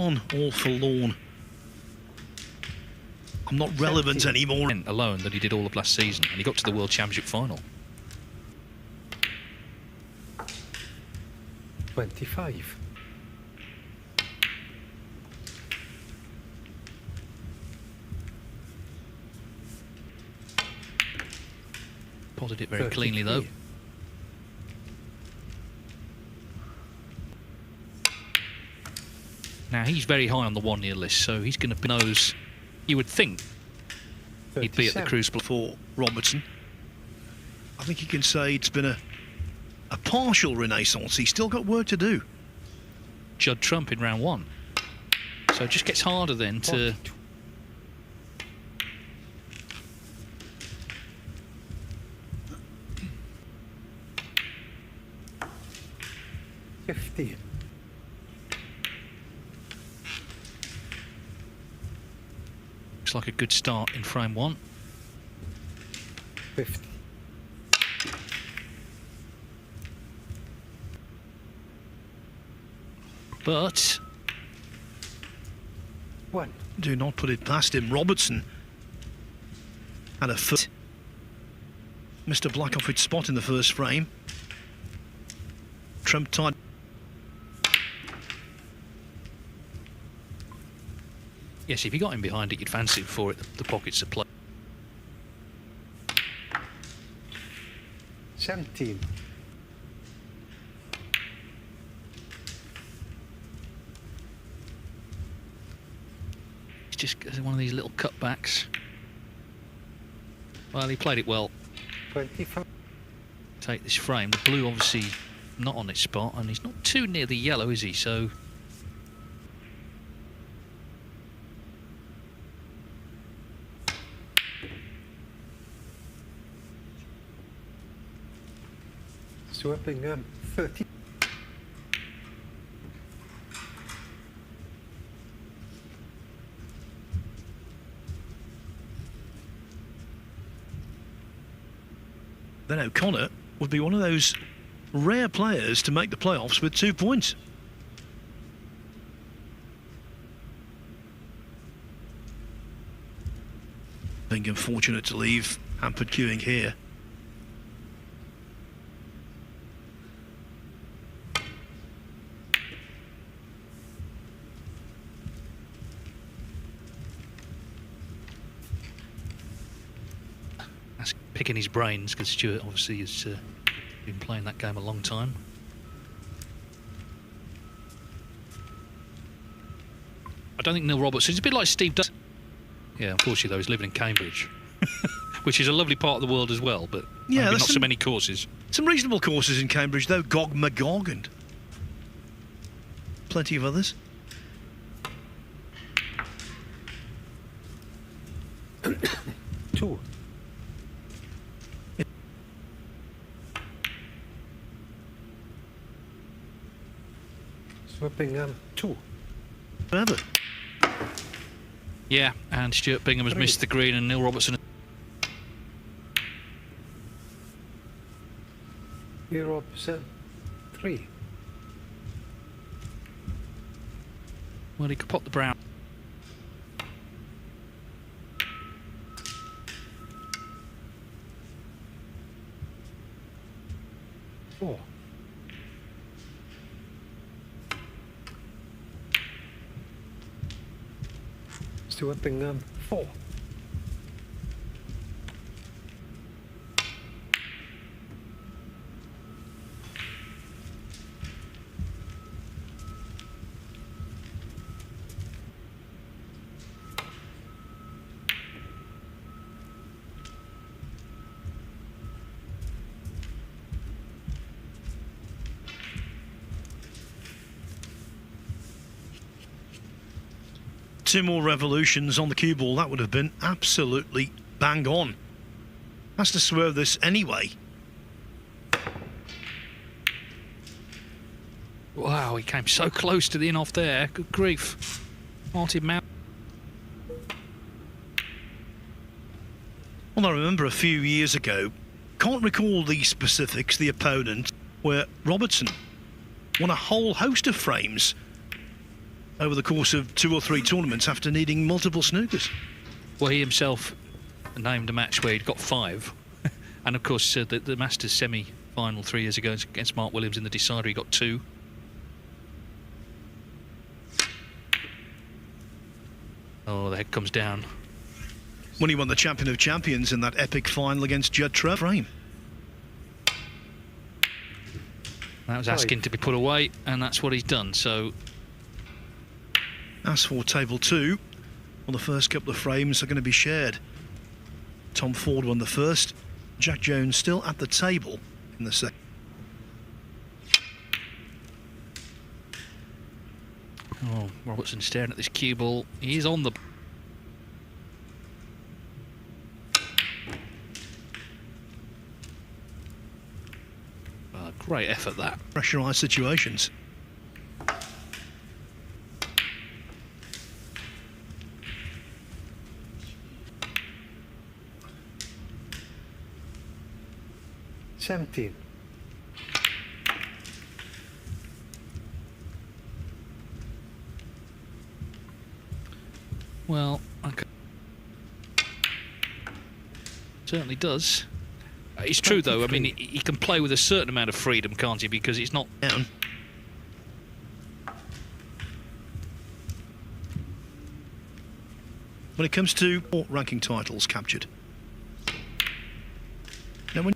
All forlorn. I'm not relevant anymore. Alone that he did all of last season, and he got to the World Championship final. 25. Potted it very cleanly though. Now he's very high on the 1-year list, so he's going to knows. You would think 37. he'd be at the Crucible For Robertson, I think you can say it's been a partial renaissance. He's still got work to do. Judd Trump in round 1, so it just gets harder then to. 15. Looks like a good start in frame 1. 50. But 1. Do not put it past him. Robertson had a foot. Mr. Black off its spot in the first frame. Trump tied. yes, if you got him behind it, you'd fancy for it the pockets of play. 17. It's just one of these little cutbacks. Well, he played it well. 25. Take this frame. The blue obviously not on its spot, and he's not too near the yellow, is he? So Stuart Bingham, 30. Then O'Connor would be one of those rare players to make the playoffs with 2 points. Bingham fortunate to leave hampered queuing here. that's picking his brains, because Stuart obviously has been playing that game a long time. I don't think Neil Robertson. He's a bit like Steve. Yeah, unfortunately though, he's living in Cambridge, which is a lovely part of the world as well, but Yeah, maybe not there's so many courses. Some reasonable courses in Cambridge though, Gog Magog and plenty of others. Two. Stuart Bingham, 2. Whatever. Yeah, and Stuart Bingham has 3. missed the green, and Neil Robertson. Robertson, 3. Well, he could pop the brown. Four. Stuart Bingham, 4. Two more revolutions on the cue ball, that would have been absolutely bang on. Has to swerve this anyway. Wow, he came so close to the in-off there. Good grief. Martin Mount. Well, I remember a few years ago, can't recall the specifics, the opponent, where Robertson won a whole host of frames over the course of 2 or 3 tournaments after needing multiple snookers. Well, he himself named a match where he'd got 5. And of course, the Masters semi-final 3 years ago against Mark Williams in the decider, he got 2. Oh, the head comes down. When he won the Champion of Champions in that epic final against Judd Trevor. Frame. That was asking to be put away, and that's what he's done. So, as for table 2, well, the first couple of frames are going to be shared. Tom Ford won the first. Jack Jones still at the table in the second. oh, Robertson staring at this cue ball. He's on the... great effort, that. Pressurised situations. Seventeen. Well, okay. Certainly does. It's true, though. I mean, he can play with a certain amount of freedom, can't he? Because it's not Down. When it comes to ranking titles captured. Now when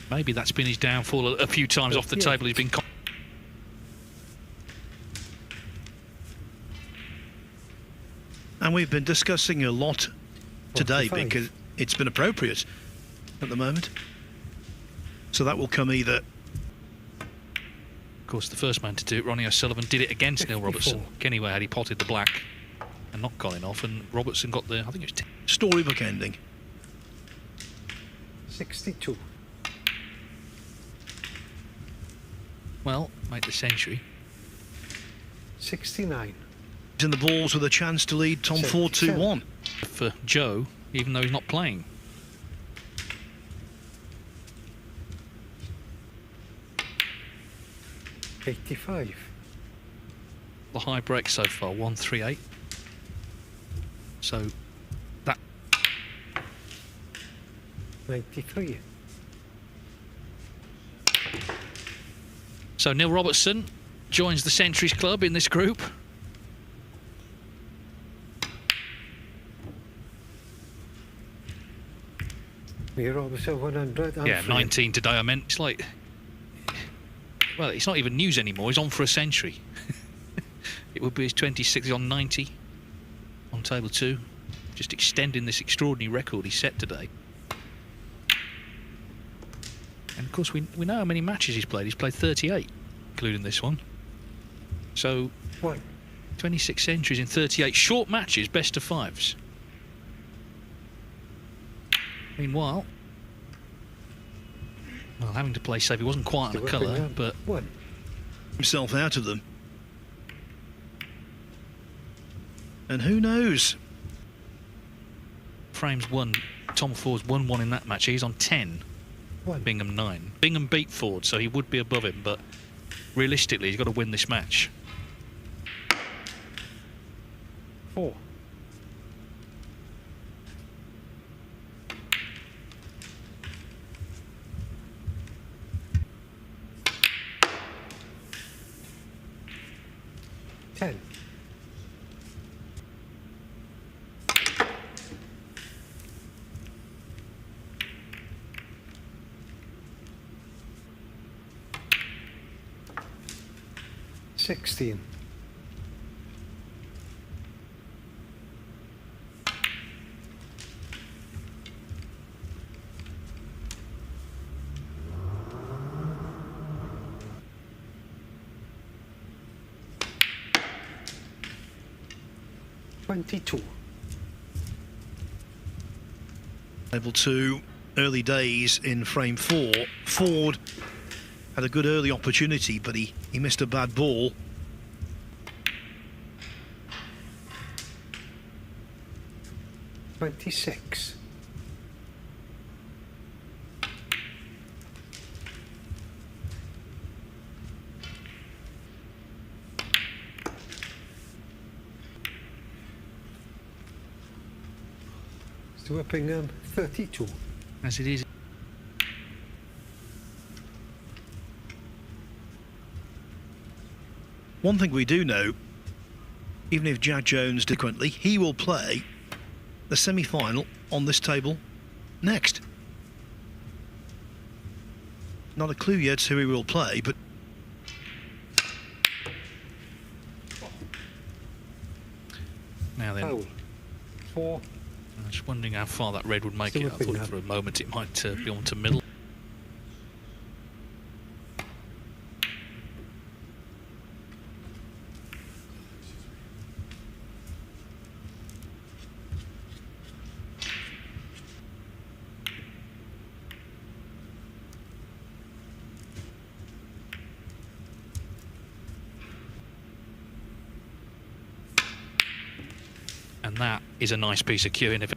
maybe that's been his downfall a few times off the table. He's been. And we've been discussing a lot today 45. because it's been appropriate at the moment. So that will come either. Of course, the first man to do it, Ronnie O'Sullivan, did it against Neil 54. Robertson. Kenny had he potted the black and not Colin off, and Robertson got the, I think it was 10. Storybook ending. 62. Well, make the century. 69. In the balls with a chance to lead Tom Ford 2-1. For Joe, even though he's not playing. $85. The high break so far, 138. So that 93. so Neil Robertson joins the Centuries Club in this group. We're always at 100. Yeah, 19 today. I meant it's like, well, it's not even news anymore. He's on for a century. It would be his 26th. He's on 90 on table 2, just extending this extraordinary record he set today. And of course, we know how many matches he's played. He's played 38, including this one. So, 26 centuries in 38 short matches, best of 5s. Meanwhile, well, having to play safe, he wasn't quite on the colour, but Himself out of them. And who knows? Frames won. Tom Ford's won 1 in that match. He's on 10. Bingham 9. Bingham beat Ford, so he would be above him, but realistically, he's got to win this match. 4. $10. $16. $22. Able to early days in frame 4. Ford had a good early opportunity, but he missed a bad ball. $26. Stuart Bingham, 32. As it is. One thing we do know, even if Jack Jones differently, he will play the semi-final on this table next. Not a clue yet who he will play, but Now then, Foul. 4. I'm just wondering how far that red would make it. I Stuart thought Bingham. for a moment it might be on to middle. And that is a nice piece of cueing. If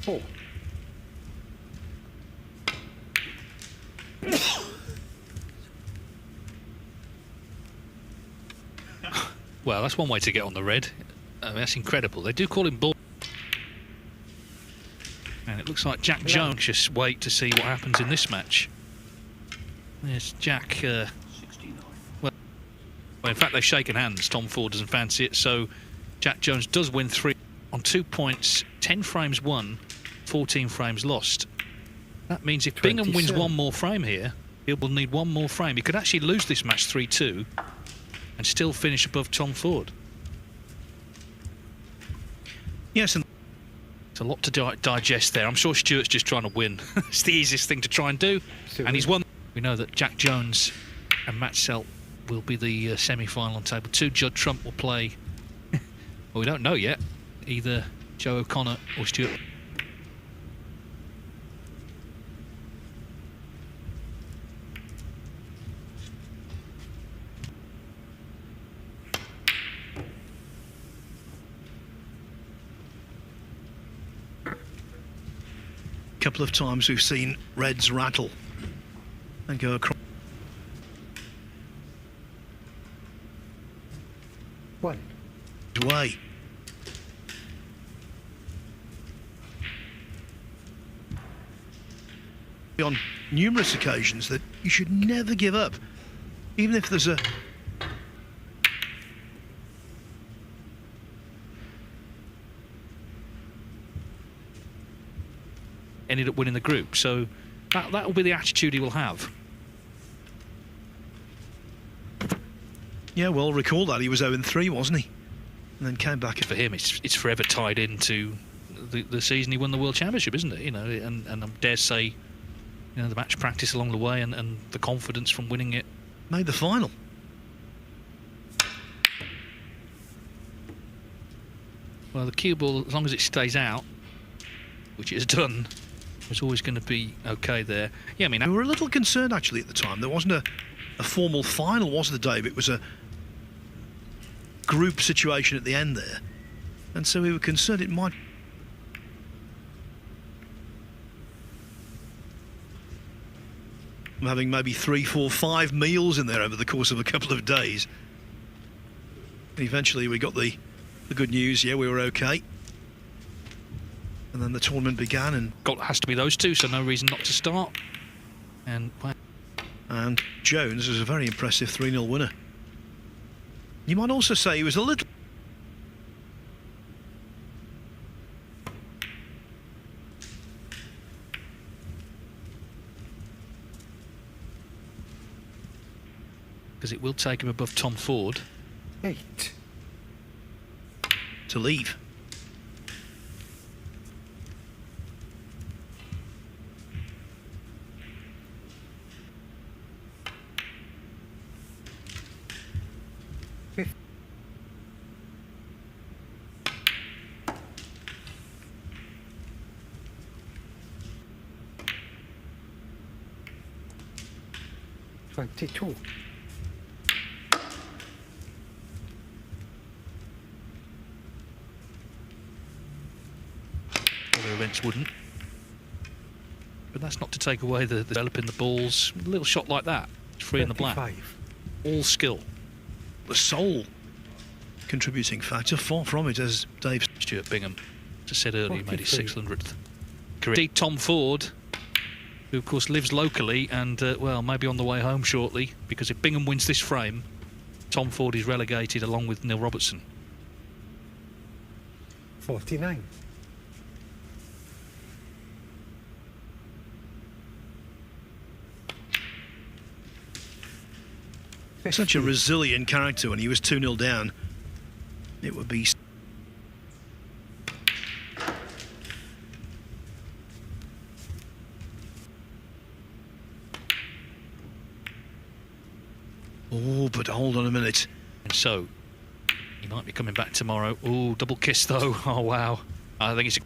Four. well, that's one way to get on the red. I mean, that's incredible. They do call him ball. And it looks like Jack Jones just wait to see what happens in this match. There's Jack. Well, in fact, they've shaken hands. Tom Ford doesn't fancy it, so Jack Jones does win 3 on 2 points, 10 frames won, 14 frames lost. That means if Bingham wins 27. one more frame here, he will need one more frame. He could actually lose this match 3-2 and still finish above Tom Ford. yes, and It's a lot to digest there. I'm sure Stuart's just trying to win. It's the easiest thing to try and do. And he's won. We know that Jack Jones and Matt Selt will be the semi-final on table 2. Judd Trump will play, well, we don't know yet, either Joe O'Connor or Stuart. couple of times we've seen reds rattle and go across. 1. Way. On numerous occasions that you should never give up, even if there's a ended up winning the group, so that will be the attitude he will have. yeah, well, recall that he was 0-3, wasn't he? And then came back. For him, it's forever tied into the season he won the World Championship, isn't it? You know, and I dare say, you know, the match practice along the way and the confidence from winning it. Made the final. Well, the cue ball, as long as it stays out, which it has done, was always going to be okay there. Yeah, I mean, We were a little concerned actually at the time. There wasn't a formal final, was there, Dave? It was a group situation at the end there. And so we were concerned it might... I'm having maybe 3, 4, 5 meals in there over the course of a couple of days. Eventually we got the good news, yeah, we were okay. And then the tournament began, and has to be those two, so no reason not to start. And Jones was a very impressive 3-0 winner. You might also say he was a little... because it will take him above Tom Ford. 8. to leave. Two. Other events wouldn't. But that's not to take away the developing the balls. A little shot like that, it's free in the black. 25. All skill. The sole contributing factor, far from it, as Dave. Stuart Bingham, as I said earlier, made his 43. 600th career. Tom Ford, who of course lives locally and, well, maybe on the way home shortly, because if Bingham wins this frame, Tom Ford is relegated along with Neil Robertson. 49. Such a resilient character. When he was 2-0 down, it would be. Oh, but hold on a minute. And so, he might be coming back tomorrow. Oh, double kiss though. Oh, wow. I think it's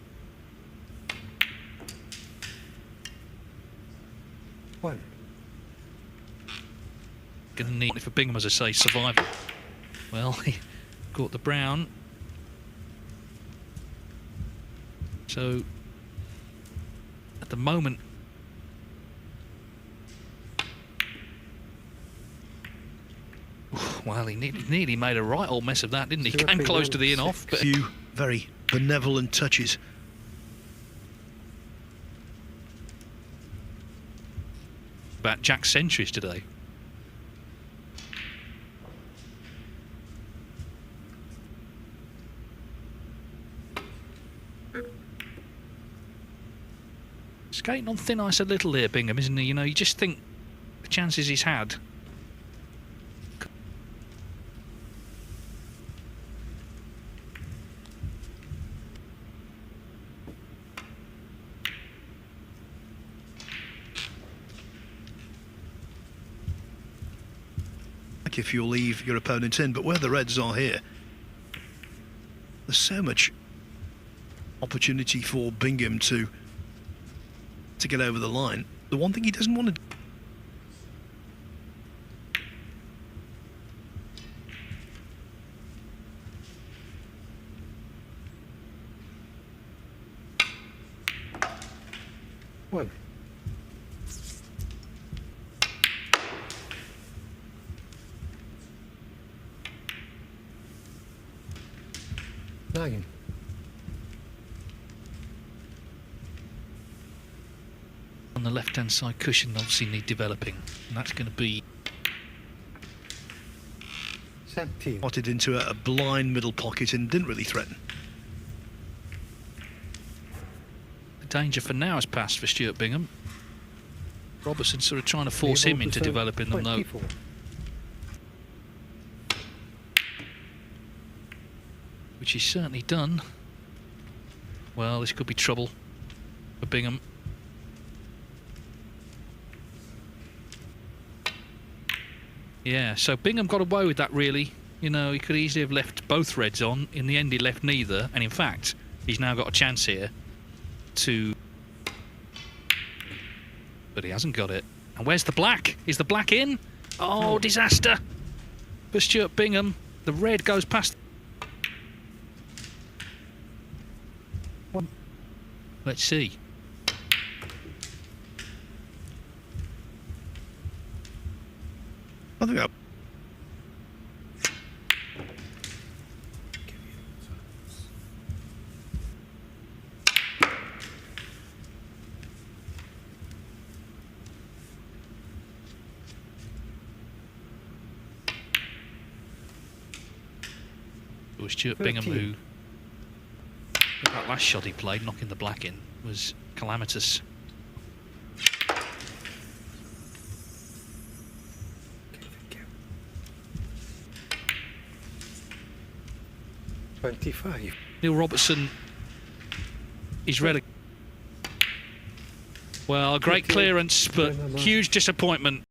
One. going to need for Bingham, as I say, survival. Well, he caught the brown. So, at the moment, well, he nearly made a right old mess of that, didn't he? Stuart Came close Bingham, to the in-off. But Few very benevolent touches. about Jack's centuries today. Skating on thin ice a little here, Bingham, isn't he? You know, you just think the chances he's had. Like if you'll leave your opponent in, but where the Reds are here, there's so much opportunity for Bingham to get over the line. The one thing he doesn't want to. One. Nine. On the left-hand side cushion, obviously need developing, and that's going to be 17. Potted into a blind middle pocket and didn't really threaten. the danger for now has passed for Stuart Bingham. Robertson sort of trying to force him into developing them, though. 24. Which he's certainly done. Well, this could be trouble for Bingham. Yeah, so Bingham got away with that, really. You know, he could easily have left both Reds on. In the end, he left neither. And in fact, he's now got a chance here to... But he hasn't got it. And where's the black? Is the black in? Oh, disaster for Stuart Bingham. The red goes past... Let's see. I think that. It was Stuart Bingham who... That last shot he played, knocking the black in, was calamitous. $25. Neil Robertson is relegated. Well, great clearance, but huge disappointment